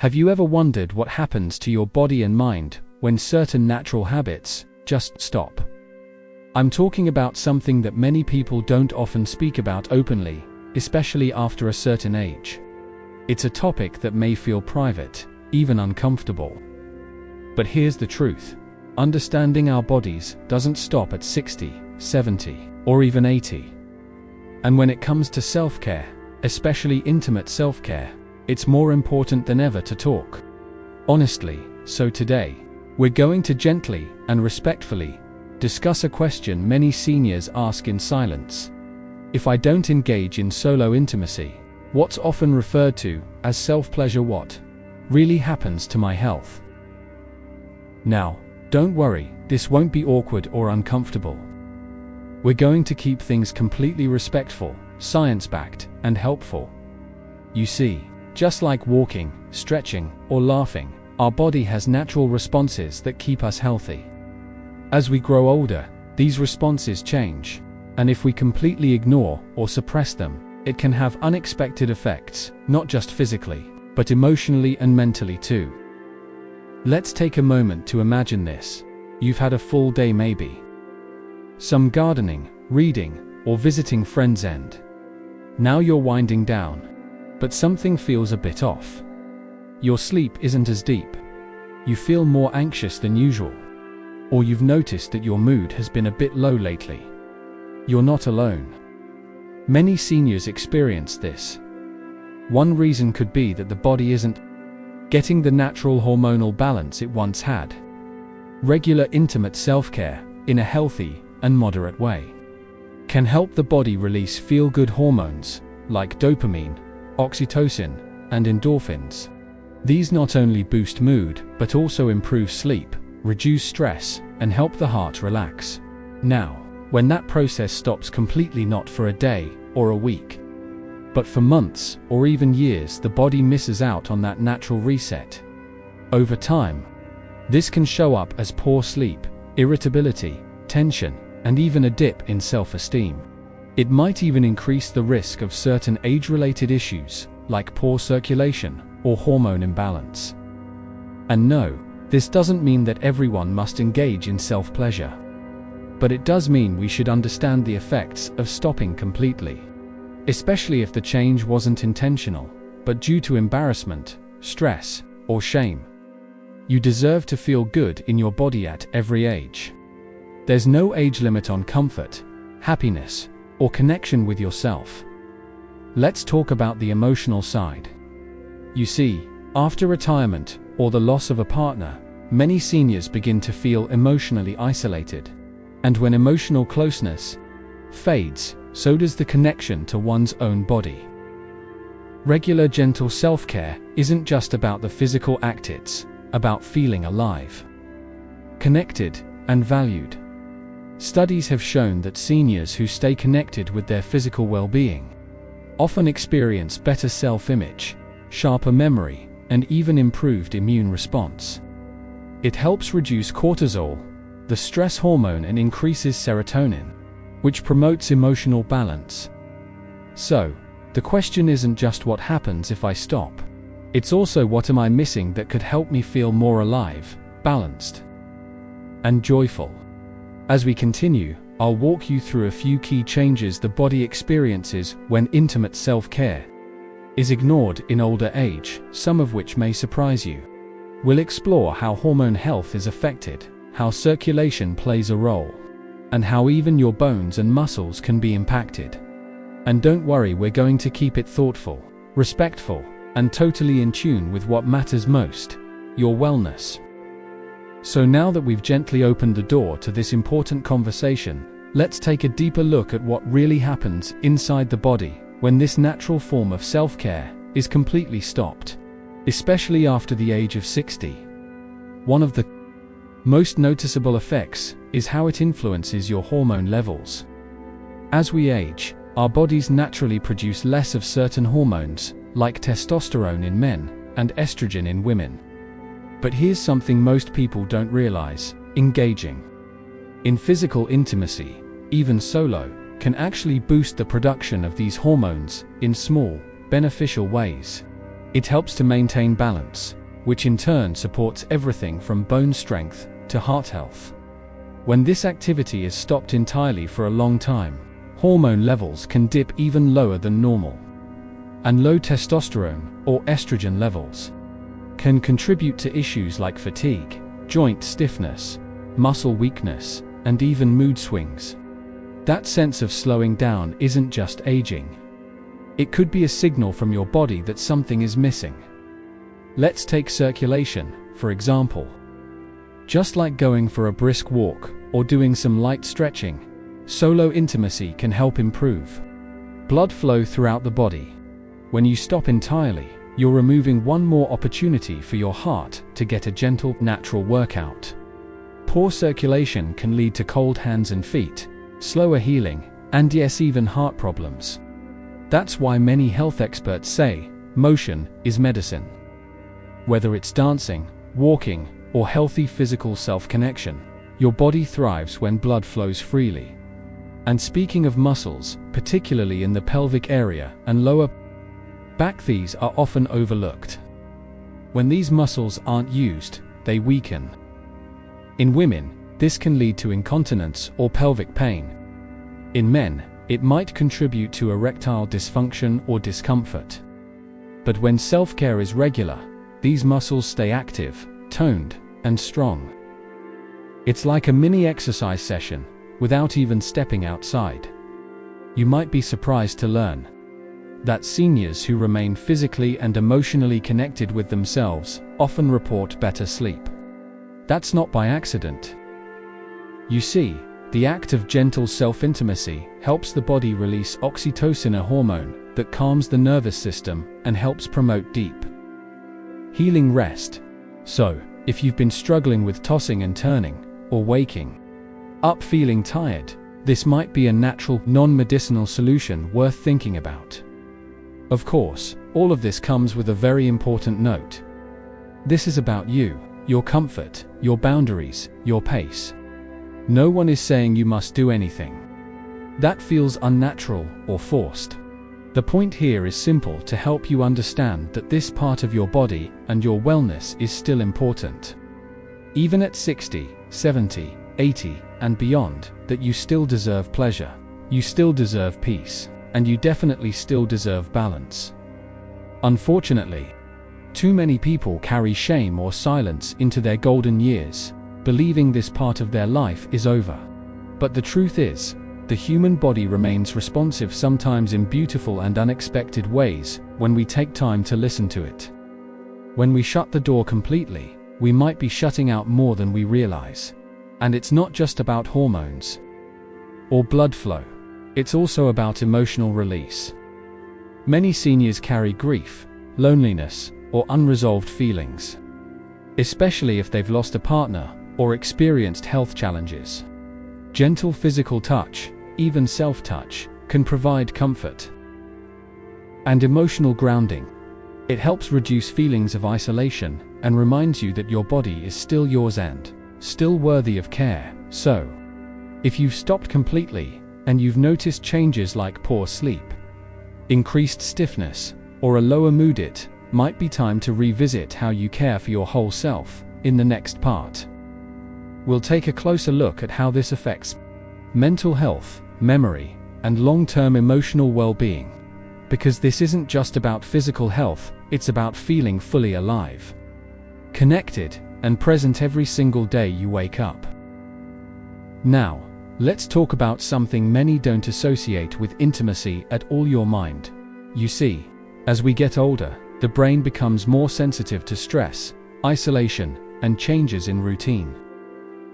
Have you ever wondered what happens to your body and mind when certain natural habits just stop? I'm talking about something that many people don't often speak about openly, especially after a certain age. It's a topic that may feel private, even uncomfortable. But here's the truth. Understanding our bodies doesn't stop at 60, 70, or even 80. And when it comes to self-care, especially intimate self-care, it's more important than ever to talk honestly. So today, we're going to gently and respectfully discuss a question many seniors ask in silence. If I don't engage in solo intimacy, what's often referred to as self-pleasure, what really happens to my health? Now, don't worry, this won't be awkward or uncomfortable. We're going to keep things completely respectful, science-backed, and helpful. You see, just like walking, stretching, or laughing, our body has natural responses that keep us healthy. As we grow older, these responses change, and if we completely ignore or suppress them, it can have unexpected effects, not just physically, but emotionally and mentally too. Let's take a moment to imagine this. You've had a full day, maybe some gardening, reading, or visiting friends, and now you're winding down. But something feels a bit off. Your sleep isn't as deep. You feel more anxious than usual. Or you've noticed that your mood has been a bit low lately. You're not alone. Many seniors experience this. One reason could be that the body isn't getting the natural hormonal balance it once had. Regular intimate self-care, in a healthy and moderate way, can help the body release feel-good hormones like dopamine, oxytocin, and endorphins. These not only boost mood, but also improve sleep, reduce stress, and help the heart relax. Now, when that process stops completely, not for a day or a week, but for months or even years, the body misses out on that natural reset. Over time, this can show up as poor sleep, irritability, tension, and even a dip in self-esteem. It might even increase the risk of certain age-related issues, like poor circulation or hormone imbalance. And no, this doesn't mean that everyone must engage in self-pleasure. But it does mean we should understand the effects of stopping completely. Especially if the change wasn't intentional, but due to embarrassment, stress, or shame. You deserve to feel good in your body at every age. There's no age limit on comfort, happiness, or connection with yourself. Let's talk about the emotional side. You see, after retirement or the loss of a partner, many seniors begin to feel emotionally isolated. And when emotional closeness fades, so does the connection to one's own body. Regular gentle self-care isn't just about the physical act, it's about feeling alive, connected, and valued. Studies have shown that seniors who stay connected with their physical well-being often experience better self-image, sharper memory, and even improved immune response. It helps reduce cortisol, the stress hormone, and increases serotonin, which promotes emotional balance. So, the question isn't just what happens if I stop. It's also what am I missing that could help me feel more alive, balanced, and joyful. As we continue, I'll walk you through a few key changes the body experiences when intimate self-care is ignored in older age, some of which may surprise you. We'll explore how hormone health is affected, how circulation plays a role, and how even your bones and muscles can be impacted. And don't worry, we're going to keep it thoughtful, respectful, and totally in tune with what matters most, your wellness. So now that we've gently opened the door to this important conversation, let's take a deeper look at what really happens inside the body when this natural form of self-care is completely stopped, especially after the age of 60. One of the most noticeable effects is how it influences your hormone levels. As we age, our bodies naturally produce less of certain hormones, like testosterone in men and estrogen in women. But here's something most people don't realize: engaging in physical intimacy, even solo, can actually boost the production of these hormones in small, beneficial ways. It helps to maintain balance, which in turn supports everything from bone strength to heart health. When this activity is stopped entirely for a long time, hormone levels can dip even lower than normal. And low testosterone, or estrogen levels, can contribute to issues like fatigue, joint stiffness, muscle weakness, and even mood swings. That sense of slowing down isn't just aging. It could be a signal from your body that something is missing. Let's take circulation, for example. Just like going for a brisk walk or doing some light stretching, solo intimacy can help improve blood flow throughout the body. When you stop entirely, you're removing one more opportunity for your heart to get a gentle, natural workout. Poor circulation can lead to cold hands and feet, slower healing, and yes, even heart problems. That's why many health experts say, motion is medicine. Whether it's dancing, walking, or healthy physical self-connection, your body thrives when blood flows freely. And speaking of muscles, particularly in the pelvic area and lower back, these are often overlooked. When these muscles aren't used, they weaken. In women, this can lead to incontinence or pelvic pain. In men, it might contribute to erectile dysfunction or discomfort. But when self-care is regular, these muscles stay active, toned, and strong. It's like a mini exercise session, without even stepping outside. You might be surprised to learn that seniors who remain physically and emotionally connected with themselves often report better sleep. That's not by accident. You see, the act of gentle self-intimacy helps the body release oxytocin, a hormone that calms the nervous system and helps promote deep, healing rest. So, if you've been struggling with tossing and turning, or waking up feeling tired, this might be a natural, non-medicinal solution worth thinking about. Of course, all of this comes with a very important note. This is about you, your comfort, your boundaries, your pace. No one is saying you must do anything that feels unnatural or forced. The point here is simple: to help you understand that this part of your body and your wellness is still important. Even at 60, 70, 80, and beyond, that you still deserve pleasure, you still deserve peace, and you definitely still deserve balance. Unfortunately, too many people carry shame or silence into their golden years, believing this part of their life is over. But the truth is, the human body remains responsive, sometimes in beautiful and unexpected ways, when we take time to listen to it. When we shut the door completely, we might be shutting out more than we realize. And it's not just about hormones or blood flow. It's also about emotional release. Many seniors carry grief, loneliness, or unresolved feelings, especially if they've lost a partner or experienced health challenges. Gentle physical touch, even self-touch, can provide comfort and emotional grounding. It helps reduce feelings of isolation and reminds you that your body is still yours and still worthy of care. So, if you've stopped completely and you've noticed changes like poor sleep, increased stiffness, or a lower mood, it might be time to revisit how you care for your whole self. In the next part, we'll take a closer look at how this affects mental health, memory, and long-term emotional well-being. Because this isn't just about physical health, it's about feeling fully alive, connected, and present every single day you wake up. Now, let's talk about something many don't associate with intimacy at all: your mind. You see, as we get older, the brain becomes more sensitive to stress, isolation, and changes in routine.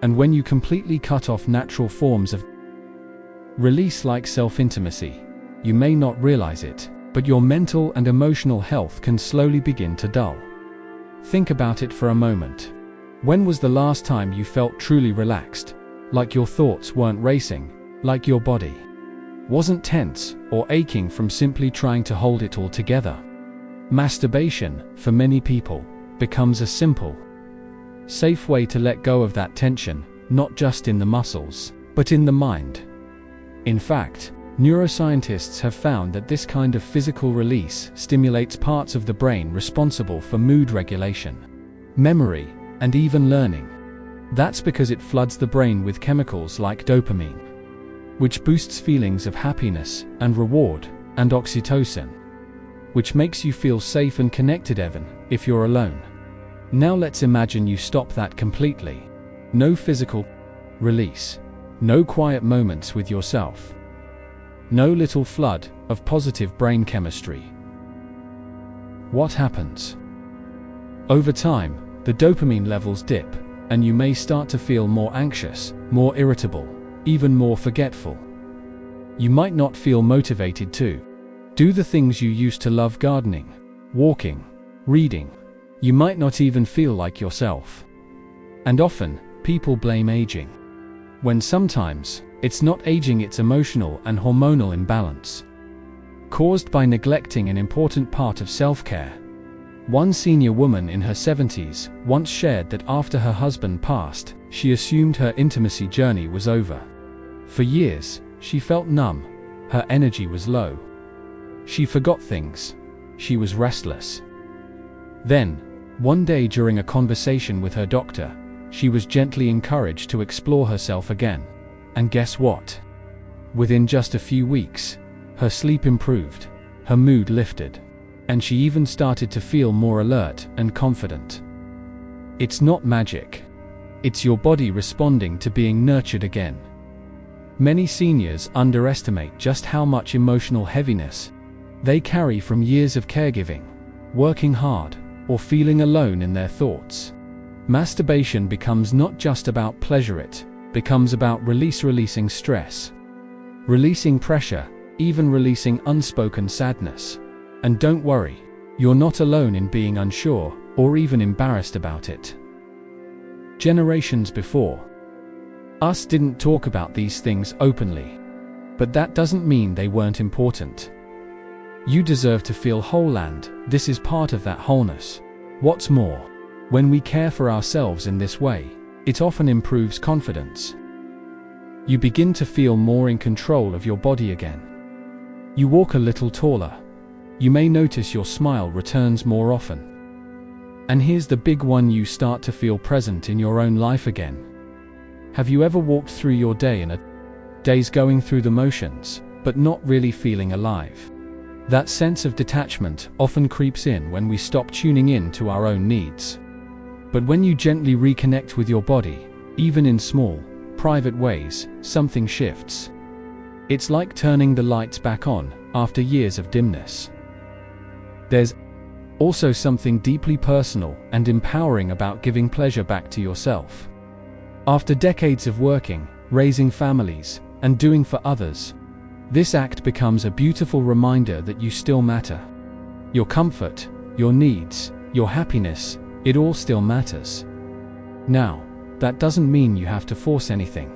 And when you completely cut off natural forms of release like self-intimacy, you may not realize it, but your mental and emotional health can slowly begin to dull. Think about it for a moment. When was the last time you felt truly relaxed? Like your thoughts weren't racing, like your body wasn't tense or aching from simply trying to hold it all together. Masturbation, for many people, becomes a simple, safe way to let go of that tension, not just in the muscles, but in the mind. In fact, Neuroscientists have found that this kind of physical release stimulates parts of the brain responsible for mood regulation, memory, and even learning. That's because it floods the brain with chemicals like dopamine, which boosts feelings of happiness and reward, and oxytocin, which makes you feel safe and connected even if you're alone. Now let's imagine you stop that completely. No physical release, no quiet moments with yourself, no little flood of positive brain chemistry. What happens? Over time, the dopamine levels dip, and you may start to feel more anxious, more irritable, even more forgetful. You might not feel motivated to do the things you used to love: gardening, walking, reading. You might not even feel like yourself. And often, people blame aging, when sometimes it's not aging, it's emotional and hormonal imbalance, caused by neglecting an important part of self-care. One senior woman in her 70s once shared that after her husband passed, she assumed her intimacy journey was over. For years, she felt numb, her energy was low. She forgot things. She was restless. Then, one day during a conversation with her doctor, she was gently encouraged to explore herself again. And guess what? Within just a few weeks, her sleep improved, her mood lifted, and she even started to feel more alert and confident. It's not magic. It's your body responding to being nurtured again. Many seniors underestimate just how much emotional heaviness they carry from years of caregiving, working hard, or feeling alone in their thoughts. Masturbation becomes not just about pleasure, it becomes about releasing stress, releasing pressure, even releasing unspoken sadness. And don't worry, you're not alone in being unsure or even embarrassed about it. Generations before us didn't talk about these things openly, but that doesn't mean they weren't important. You deserve to feel whole, and this is part of that wholeness. What's more, when we care for ourselves in this way, it often improves confidence. You begin to feel more in control of your body again. You walk a little taller. You may notice your smile returns more often. And here's the big one: you start to feel present in your own life again. Have you ever walked through your day in a daze, going through the motions, but not really feeling alive? That sense of detachment often creeps in when we stop tuning in to our own needs. But when you gently reconnect with your body, even in small, private ways, something shifts. It's like turning the lights back on after years of dimness. There's also something deeply personal and empowering about giving pleasure back to yourself. After decades of working, raising families, and doing for others, this act becomes a beautiful reminder that you still matter. Your comfort, your needs, your happiness, it all still matters. Now, that doesn't mean you have to force anything.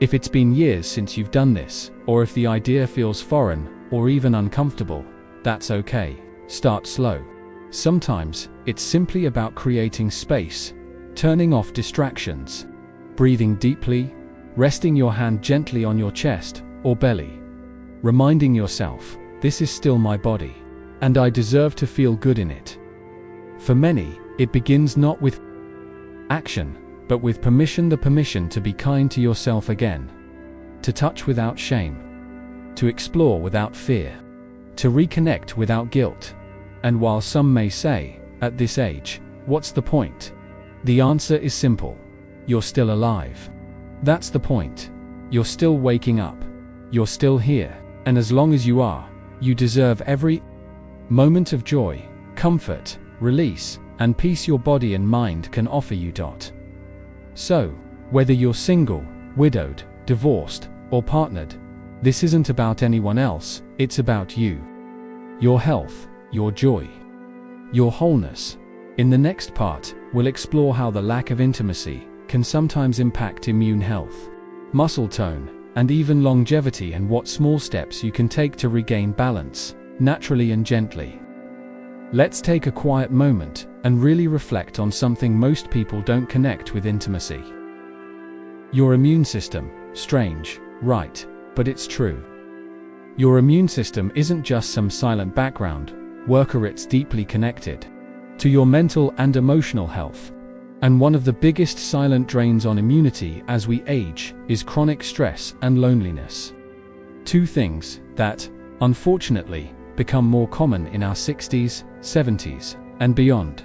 If it's been years since you've done this, or if the idea feels foreign, or even uncomfortable, that's okay. Start slow. Sometimes, it's simply about creating space, turning off distractions, breathing deeply, resting your hand gently on your chest or belly, reminding yourself, this is still my body, and I deserve to feel good in it. For many, it begins not with action, but with permission, the permission to be kind to yourself again, to touch without shame, to explore without fear, to reconnect without guilt. And while some may say, at this age, what's the point? The answer is simple. You're still alive. That's the point. You're still waking up. You're still here. And as long as you are, you deserve every moment of joy, comfort, release, and peace your body and mind can offer you. So, whether you're single, widowed, divorced, or partnered, this isn't about anyone else, it's about you. Your health, your joy, your wholeness. In the next part, we'll explore how the lack of intimacy can sometimes impact immune health, muscle tone, and even longevity, and what small steps you can take to regain balance, naturally and gently. Let's take a quiet moment and really reflect on something most people don't connect with: intimacy. Your immune system. Strange, right? But it's true. Your immune system isn't just some silent background worker, it's deeply connected to your mental and emotional health. And one of the biggest silent drains on immunity as we age is chronic stress and loneliness. Two things that, unfortunately, become more common in our 60s, 70s, and beyond.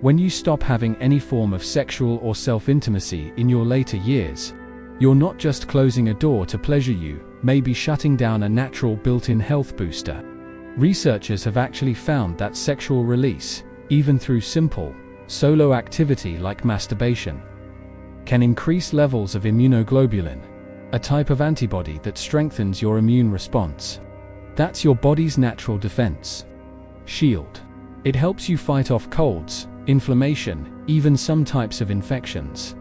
When you stop having any form of sexual or self-intimacy in your later years, you're not just closing a door to pleasure, you may be shutting down a natural built-in health booster. Researchers have actually found that sexual release, even through simple, solo activity like masturbation, can increase levels of immunoglobulin, a type of antibody that strengthens your immune response. That's your body's natural defense shield. It helps you fight off colds, inflammation, even some types of infections.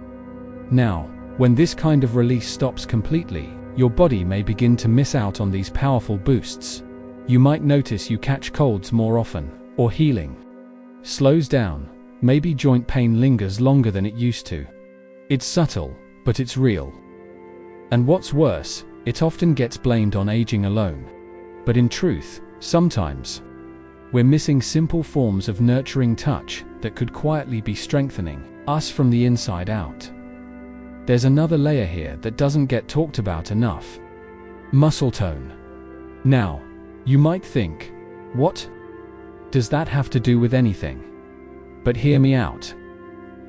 Now, when this kind of release stops completely, your body may begin to miss out on these powerful boosts. You might notice you catch colds more often, or healing slows down, maybe joint pain lingers longer than it used to. It's subtle, but it's real. And what's worse, it often gets blamed on aging alone. But in truth, sometimes we're missing simple forms of nurturing touch that could quietly be strengthening us from the inside out. There's another layer here that doesn't get talked about enough: muscle tone. Now, you might think, what does that have to do with anything? But hear me out.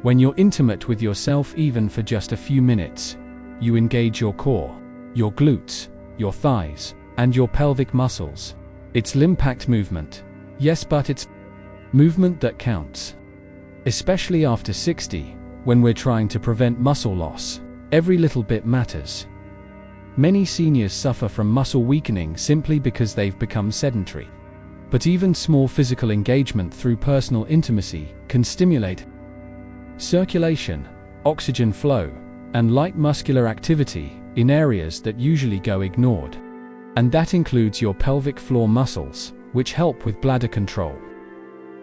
When you're intimate with yourself, even for just a few minutes, you engage your core, your glutes, your thighs, and your pelvic muscles. It's limb-packed movement. Yes, but it's movement that counts. Especially after 60, when we're trying to prevent muscle loss, every little bit matters. Many seniors suffer from muscle weakening simply because they've become sedentary. But even small physical engagement through personal intimacy can stimulate circulation, oxygen flow, and light muscular activity in areas that usually go ignored. And that includes your pelvic floor muscles, which help with bladder control,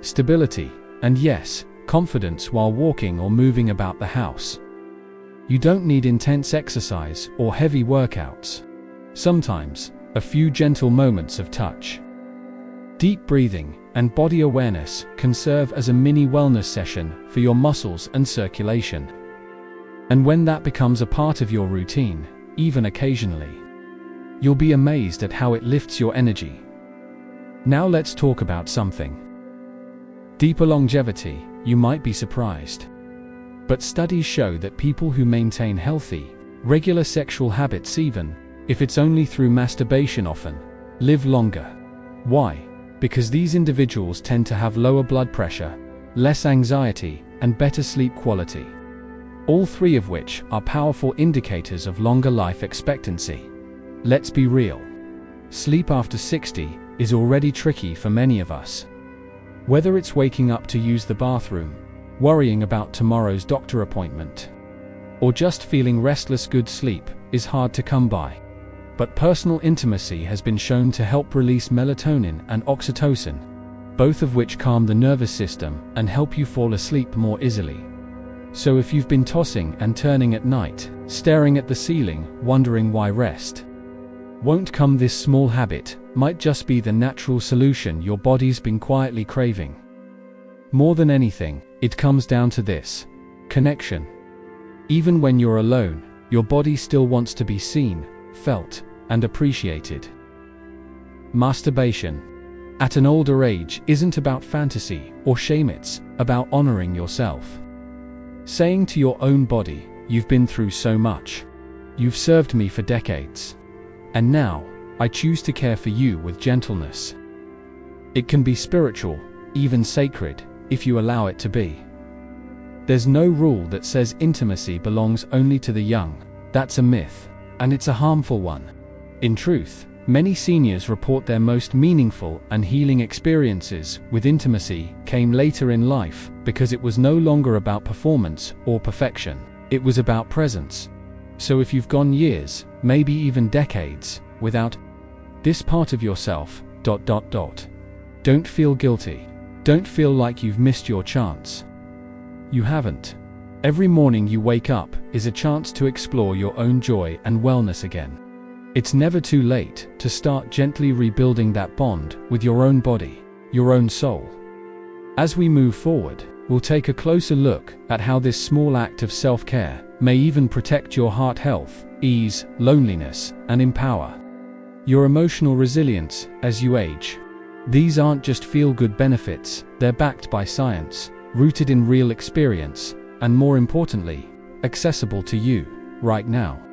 stability, and yes, confidence while walking or moving about the house. You don't need intense exercise or heavy workouts. Sometimes, a few gentle moments of touch, deep breathing, and body awareness can serve as a mini wellness session for your muscles and circulation. And when that becomes a part of your routine, even occasionally, you'll be amazed at how it lifts your energy. Now let's talk about something deeper: longevity. You might be surprised, but studies show that people who maintain healthy, regular sexual habits, even if it's only through masturbation, often live longer. Why? Because these individuals tend to have lower blood pressure, less anxiety, and better sleep quality. All three of which are powerful indicators of longer life expectancy. Let's be real. Sleep after 60 is already tricky for many of us. Whether it's waking up to use the bathroom, worrying about tomorrow's doctor appointment, or just feeling restless, good sleep is hard to come by. But personal intimacy has been shown to help release melatonin and oxytocin, both of which calm the nervous system and help you fall asleep more easily. So if you've been tossing and turning at night, staring at the ceiling, wondering why rest won't come, this small habit might just be the natural solution your body's been quietly craving. More than anything, it comes down to this: connection. Even when you're alone, your body still wants to be seen, felt, and appreciated. Masturbation, at an older age, isn't about fantasy or shame, it's about honoring yourself. Saying to your own body, "You've been through so much. You've served me for decades. And now, I choose to care for you with gentleness." It can be spiritual, even sacred, if you allow it to be. There's no rule that says intimacy belongs only to the young. That's a myth, and it's a harmful one. In truth, many seniors report their most meaningful and healing experiences with intimacy came later in life because it was no longer about performance or perfection. It was about presence. So if you've gone years, maybe even decades, without this part of yourself, don't feel guilty. Don't feel like you've missed your chance. You haven't. Every morning you wake up is a chance to explore your own joy and wellness again. It's never too late to start gently rebuilding that bond with your own body, your own soul. As we move forward, we'll take a closer look at how this small act of self-care may even protect your heart health, ease loneliness, and empower your emotional resilience as you age. These aren't just feel-good benefits, they're backed by science, rooted in real experience, and more importantly, accessible to you right now.